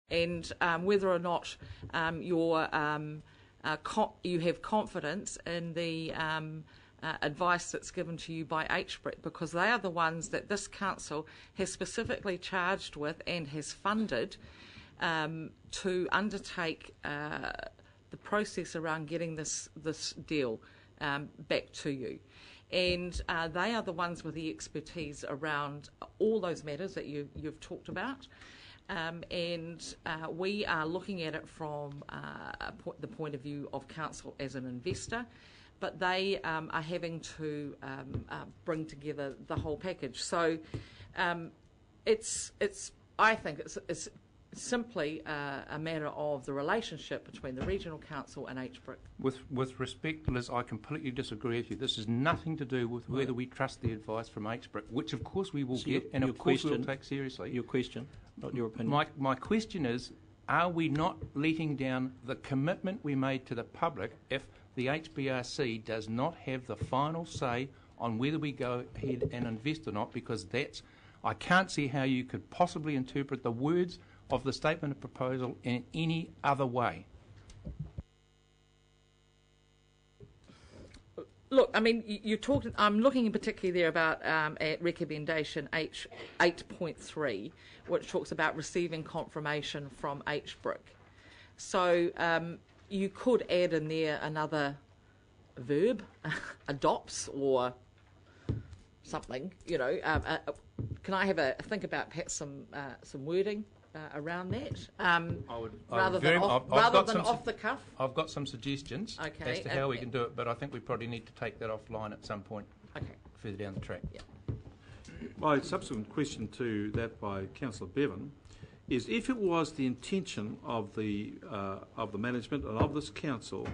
and whether or not you have confidence in the advice that's given to you by HBRC, because they are the ones that this council has specifically charged with and has funded to undertake the process around getting this deal back to you. And they are the ones with the expertise around all those matters that you've talked about. And we are looking at it from the point of view of council as an investor, but they are having to bring together the whole package. So I think it's simply a matter of the relationship between the regional council and HBRC. With respect, Liz, I completely disagree with you. This has nothing to do with whether we trust the advice from HBRC, which of course we will get, and of course we will take seriously. Your question, not your opinion. My question is, are we not letting down the commitment we made to the public if the HBRC does not have the final say on whether we go ahead and invest or not? Because I can't see how you could possibly interpret the words of the statement of proposal in any other way. Look, I mean, I'm looking particularly there about at recommendation 8.3, which talks about receiving confirmation from HBRC. So you could add in there another verb, adopts or something. You know, can I have a think about perhaps some wording around that, rather than off the cuff? I've got some suggestions as to how we can do it, but I think we probably need to take that offline at some point further down the track. Yeah. My subsequent question to that by Councillor Bevan is, if it was the intention of the management and of this council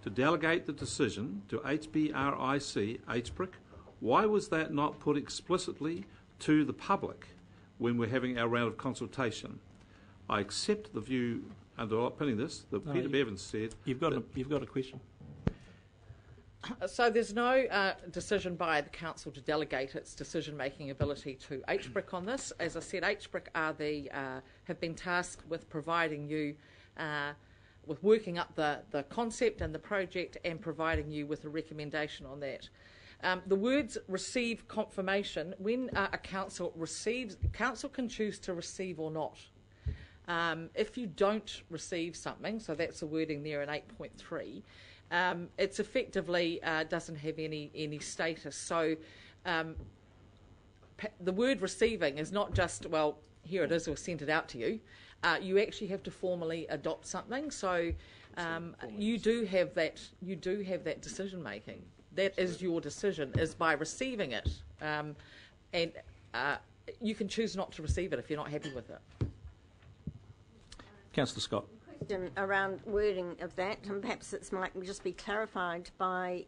to delegate the decision to HBRC, why was that not put explicitly to the public when we're having our round of consultation? I accept the view, underpinning this, that Peter Bevan said... You've got a question. So there's no decision by the council to delegate its decision-making ability to HBRC on this. As I said, HBRC have been tasked with providing you with working up the concept and the project and providing you with a recommendation on that. The words receive confirmation, when a council receives, council can choose to receive or not. If you don't receive something, so that's the wording there in 8.3, it's effectively doesn't have any status. So the word receiving is not just, well, here it is, we'll send it out to you. You actually have to formally adopt something. So you do have that decision making. That is your decision, is by receiving it, and you can choose not to receive it if you're not happy with it. Councillor Scott. Question around wording of that, and perhaps it might just be clarified by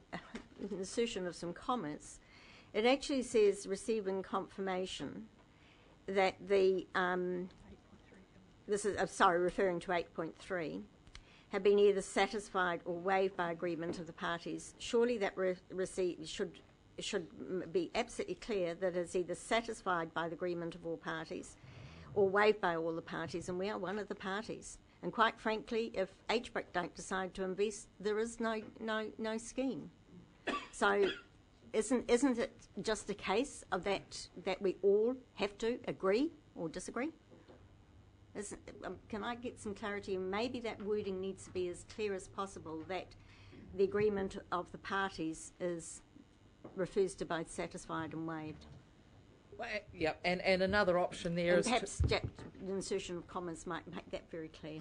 insertion of some comments. It actually says receiving confirmation that the referring to 8.3, have been either satisfied or waived by agreement of the parties. Surely that receipt should be absolutely clear that it's either satisfied by the agreement of all parties or waived by all the parties, and we are one of the parties. And quite frankly, if HBRC don't decide to invest, there is no scheme. So isn't it just a case of that we all have to agree or disagree? Can I get some clarity? And maybe that wording needs to be as clear as possible, that the agreement of the parties refers to both satisfied and waived. Well, yeah, and another option there is perhaps the insertion of comments might make that very clear.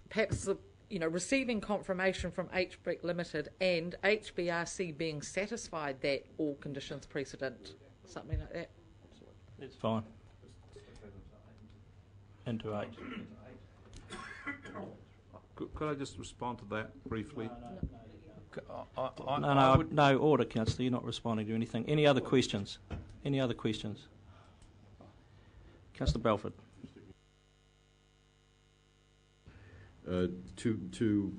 Perhaps receiving confirmation from HBRC Limited and HBRC being satisfied that all conditions precedent, something like that. It's fine. Into 8. Could I just respond to that briefly? No order, Councillor. You're not responding to anything. Any other questions? Any other questions? Councillor Belford. Two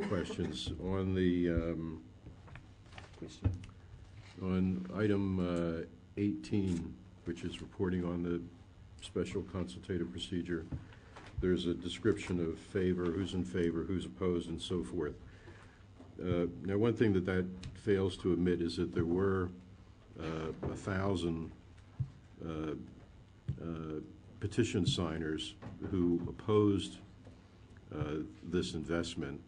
questions on the on item 18, which is reporting on the special consultative procedure, there's a description of favor, who's in favor, who's opposed, and so forth. Now, one thing that fails to admit is that there were 1,000 petition signers who opposed this investment.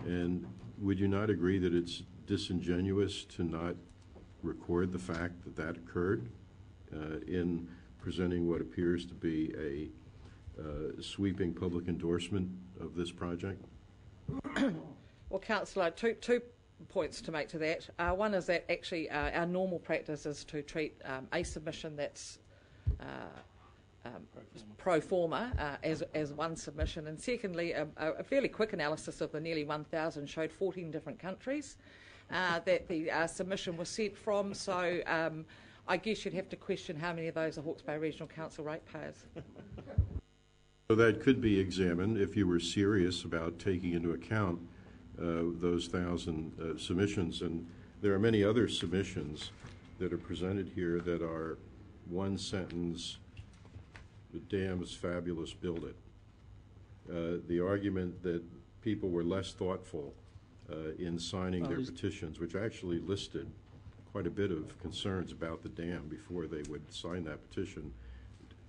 And would you not agree that it's disingenuous to not record the fact that that occurred in presenting what appears to be a sweeping public endorsement of this project? Well, Councillor, two points to make to that. One is that actually our normal practice is to treat a submission that's pro forma as one submission, and secondly, a fairly quick analysis of the nearly 1,000 showed 14 different countries that the submission was sent from. So I guess you'd have to question how many of those are Hawke's Bay Regional Council ratepayers. So that could be examined if you were serious about taking into account those 1,000 submissions. And there are many other submissions that are presented here that are one sentence, the dam is fabulous, build it. The argument that people were less thoughtful in signing their petitions, which actually listed quite a bit of concerns about the dam before they would sign that petition,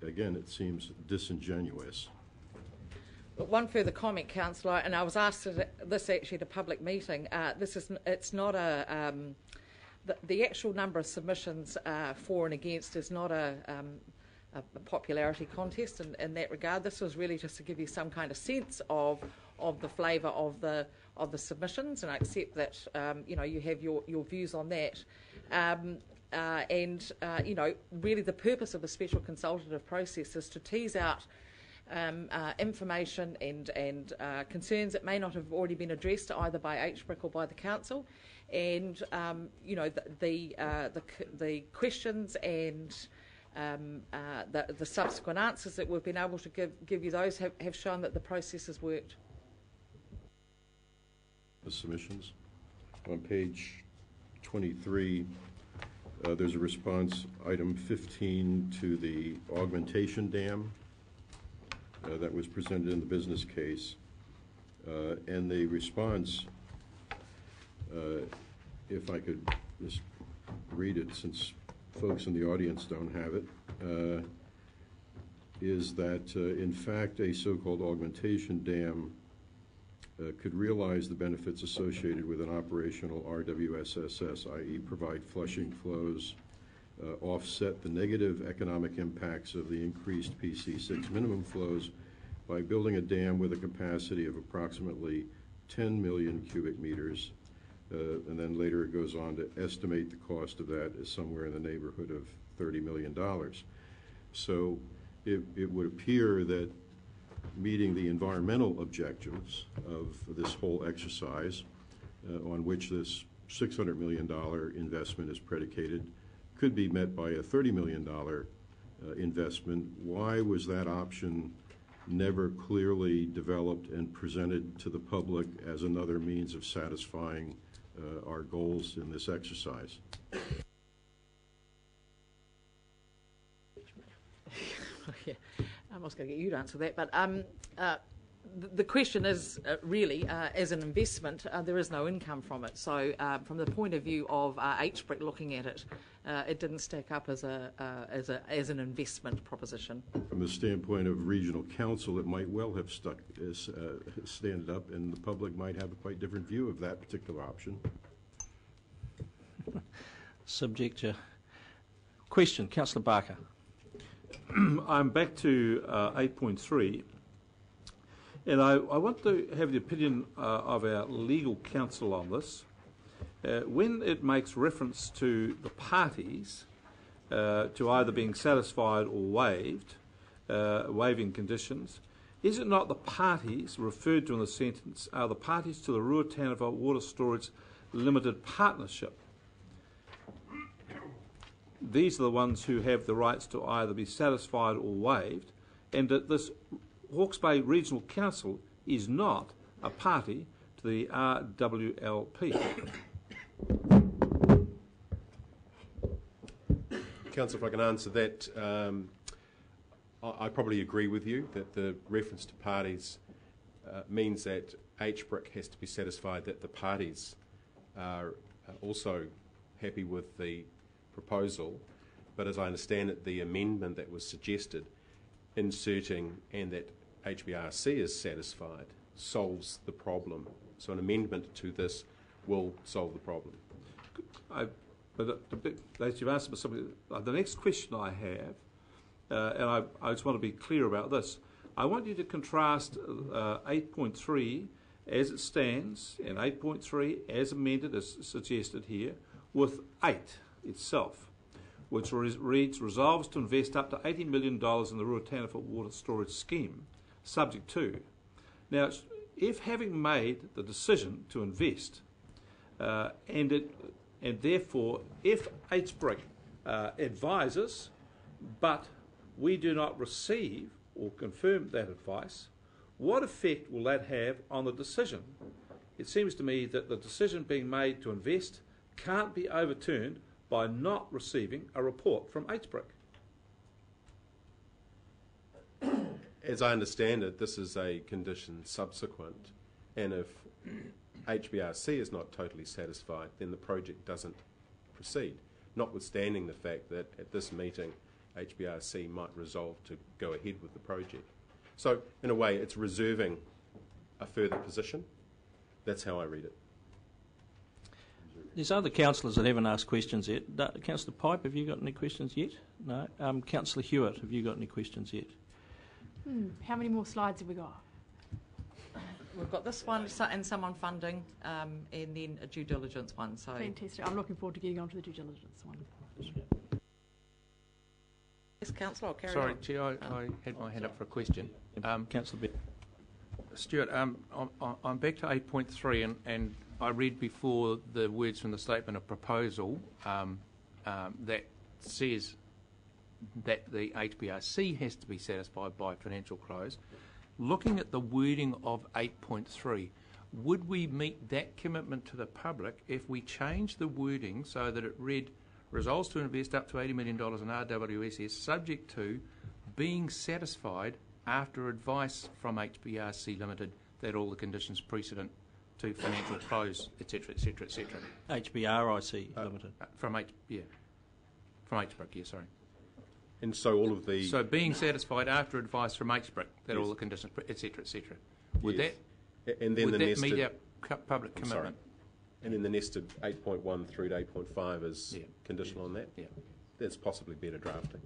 again, it seems disingenuous. But one further comment, Councillor, and I was asked this actually at a public meeting. It's not the actual number of submissions for and against is not a popularity contest in that regard. This was really just to give you some kind of sense of the flavour of the submissions, and I accept that you have your views on that. Really the purpose of the special consultative process is to tease out information and concerns that may not have already been addressed either by HBRC or by the council, and the questions and the subsequent answers that we've been able to give you, those have shown that the process has worked. The submissions on page 23. There's a response, item 15, to the augmentation dam that was presented in the business case. And the response, if I could just read it since folks in the audience don't have it, is that in fact a so-called augmentation dam could realize the benefits associated with an operational RWSSS, i.e. provide flushing flows, offset the negative economic impacts of the increased PC6 minimum flows by building a dam with a capacity of approximately 10 million cubic meters. And then later it goes on to estimate the cost of that as somewhere in the neighborhood of $30 million. So it would appear that meeting the environmental objectives of this whole exercise, on which this $600 million investment is predicated, could be met by a $30 million investment. Why was that option never clearly developed and presented to the public as another means of satisfying our goals in this exercise? Yeah, I was going to get you to answer that, but the question is really, as an investment, there is no income from it. So from the point of view of HBRC looking at it, it didn't stack up as an investment proposition. From the standpoint of regional council, it might well have standed up, and the public might have a quite different view of that particular option. Subject to question. Councillor Barker. I'm back to 8.3, and I want to have the opinion of our legal counsel on this. When it makes reference to the parties to either being satisfied or waived, waiving conditions, is it not the parties referred to in the sentence are the parties to the Ruataniwha Water Storage Limited Partnership? These are the ones who have the rights to either be satisfied or waived, and that this Hawke's Bay Regional Council is not a party to the RWLP. Councillor, if I can answer that, I probably agree with you that the reference to parties means that HBRC has to be satisfied that the parties are also happy with the proposal, but as I understand it, the amendment that was suggested, inserting and that HBRC is satisfied, solves the problem. So an amendment to this will solve the problem. You've answered specifically. The next question I have, and I just want to be clear about this, I want you to contrast 8.3 as it stands and 8.3 as amended, as suggested here, with 8 itself, which reads, resolves to invest up to $80 million in the Ruataniwha water storage scheme, subject to. Now, if having made the decision to invest, and therefore, if HBRC advises, but we do not receive or confirm that advice, what effect will that have on the decision? It seems to me that the decision being made to invest can't be overturned by not receiving a report from HBRC. As I understand it, this is a condition subsequent, and if HBRC is not totally satisfied, then the project doesn't proceed, notwithstanding the fact that at this meeting HBRC might resolve to go ahead with the project. So, in a way, it's reserving a further position. That's how I read it. There's other councillors that haven't asked questions yet. Councillor Pipe, have you got any questions yet? No. Councillor Hewitt, have you got any questions yet? How many more slides have we got? We've got this one and some on funding, and then a due diligence one. So fantastic. I'm looking forward to getting on to the due diligence one. Yes, Councillor, I'll carry Sorry, on. Chair, I had my hand up for a question. Councillor Bett. Stuart, I'm back to 8.3, and I read before the words from the statement of proposal that says that the HBRC has to be satisfied by financial close. Looking at the wording of 8.3, would we meet that commitment to the public if we change the wording so that it read, resolves to invest up to $80 million in RWSS subject to being satisfied after advice from HBRC Limited that all the conditions precedent to financial close, etc., etc., etc. HBRC Limited. From HBRC, yeah, sorry. And so all of the... So being satisfied after advice from HBRC that all the conditions, etc., etc. Would yes. that, and then would the that nested, meet our public commitment? And then the nested 8.1 through to 8.5 is conditional on that? Yeah. That's possibly better drafting.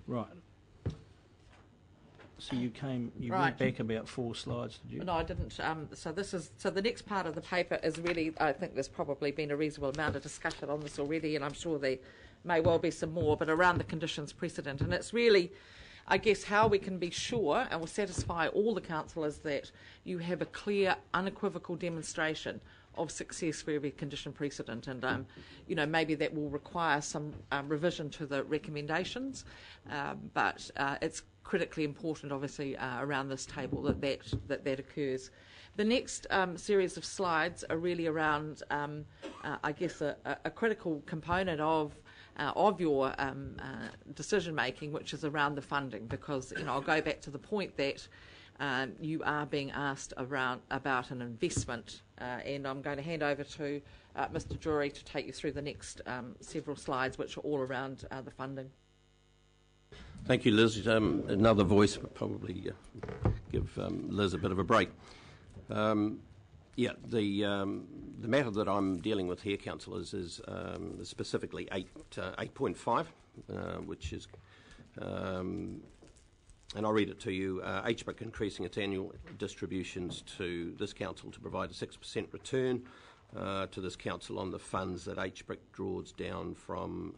Right. So you Right. went back about 4 slides, did you? No, I didn't. So the next part of the paper is really, I think there's probably been a reasonable amount of discussion on this already, and I'm sure there may well be some more, but around the conditions precedent. And it's really, I guess, how we can be sure and will satisfy all the councillors that you have a clear, unequivocal demonstration of success for every condition precedent. And, maybe that will require some revision to the recommendations, but it's critically important, obviously, around this table that occurs. The next series of slides are really around, I guess, a critical component of your decision making, which is around the funding. Because I'll go back to the point that you are being asked about an investment, and I'm going to hand over to Mr. Drury to take you through the next several slides, which are all around the funding. Thank you, Liz. Another voice would probably give Liz a bit of a break. The matter that I'm dealing with here, councillors, is specifically 8.5, which is, and I'll read it to you. HBRC increasing its annual distributions to this council to provide a 6% return to this council on the funds that HBRC draws down from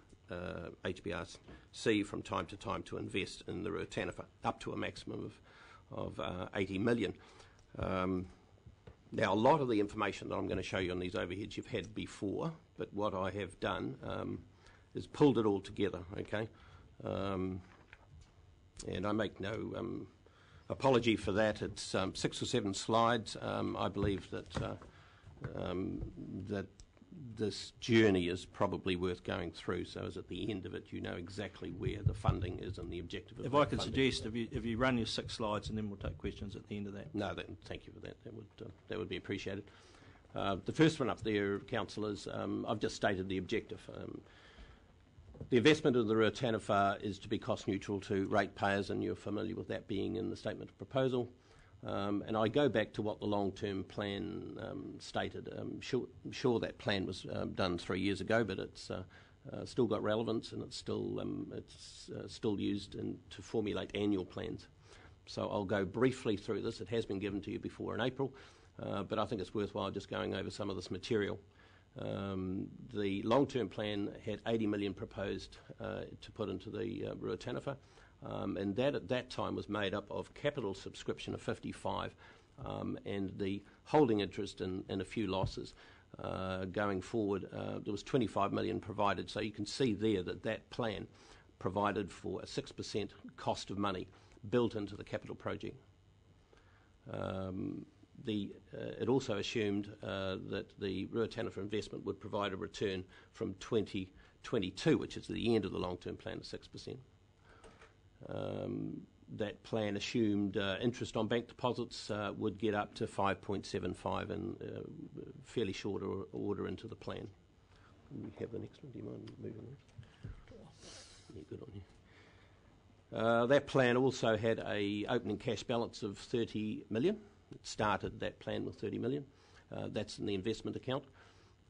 HBRC from time to time to invest in the Ruataniwha, up to a maximum of 80 million. Now, a lot of the information that I'm going to show you on these overheads you've had before, but what I have done is pulled it all together, okay? And I make no apology for that. It's 6 or 7 slides. I believe that this journey is probably worth going through, so as at the end of it you know exactly where the funding is and the objective of If that I could funding. suggest, if you run your 6 slides and then we'll take questions at the end of that. No, thank you for that. That would be appreciated. The first one up there, councillors, I've just stated the objective. The investment of the Ruataniwha is to be cost neutral to ratepayers, and you're familiar with that being in the statement of proposal. And I go back to what the long-term plan stated. I'm sure that plan was done 3 years ago, but it's still got relevance, and it's still used to formulate annual plans. So I'll go briefly through this. It has been given to you before in April, but I think it's worthwhile just going over some of this material. The long-term plan had 80 million proposed to put into the Ruataniwha, and that at that time was made up of capital subscription of 55 and the holding interest and a few losses. Going forward, there was 25 million provided, so you can see there that plan provided for a 6% cost of money built into the capital project. It also assumed that the Ruataniwha investment would provide a return from 2022, which is the end of the long-term plan, of 6%. That plan assumed interest on bank deposits would get up to 5.75 in fairly short order into the plan. Can we have the next one? Do you mind moving on? Yeah, good on you. That plan also had a opening cash balance of 30 million. It started that plan with 30 million. That's in the investment account.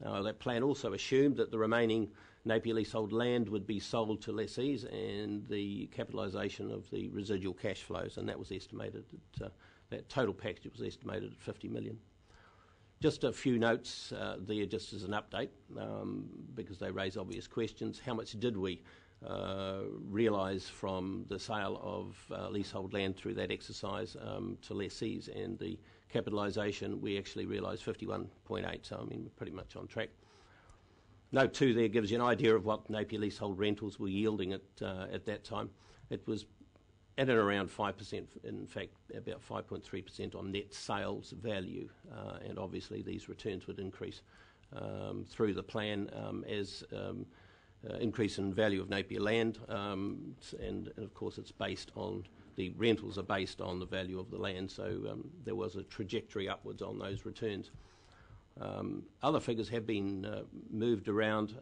That plan also assumed that the remaining Napier leasehold land would be sold to lessees and the capitalisation of the residual cash flows, and that was estimated at, that total package was estimated at 50 million. Just a few notes there just as an update because they raise obvious questions. How much did we realise from the sale of leasehold land through that exercise to lessees and the capitalisation? We actually realised 51.8, so I mean we're pretty much on track. Note 2 there gives you an idea of what Napier leasehold rentals were yielding at that time. It was at and around 5%, in fact about 5.3% on net sales value, and obviously these returns would increase through the plan as increase in value of Napier land, and of course it's based on, the rentals are based on the value of the land, so there was a trajectory upwards on those returns. Other figures have been moved around.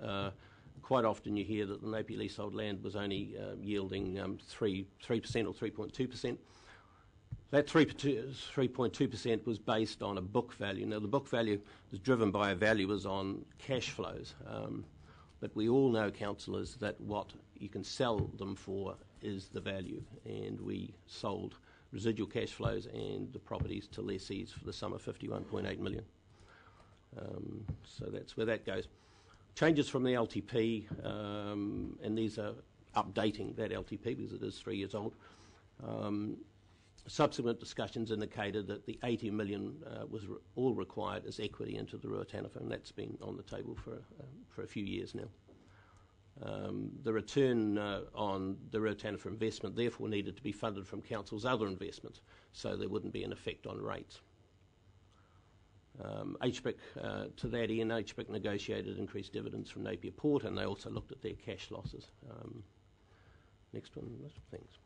Quite often you hear that the Napier leasehold land was only yielding 3% or 3.2%. That 3.2% was based on a book value. Now the book value is driven by a valuers on cash flows. But we all know, councillors, that what you can sell them for is the value, and we sold residual cash flows and the properties to lessees for the sum of 51.8 million. So that's where that goes. Changes from the LTP, and these are updating that LTP because it is 3 years old. Subsequent discussions indicated that the 80 million was all required as equity into the Ruataniwha, and that's been on the table for a few years now. The return on the Ruataniwha investment therefore needed to be funded from council's other investments, so there wouldn't be an effect on rates. HBRC, to that end, HBRC negotiated increased dividends from Napier Port, and they also looked at their cash losses. Next one, thanks.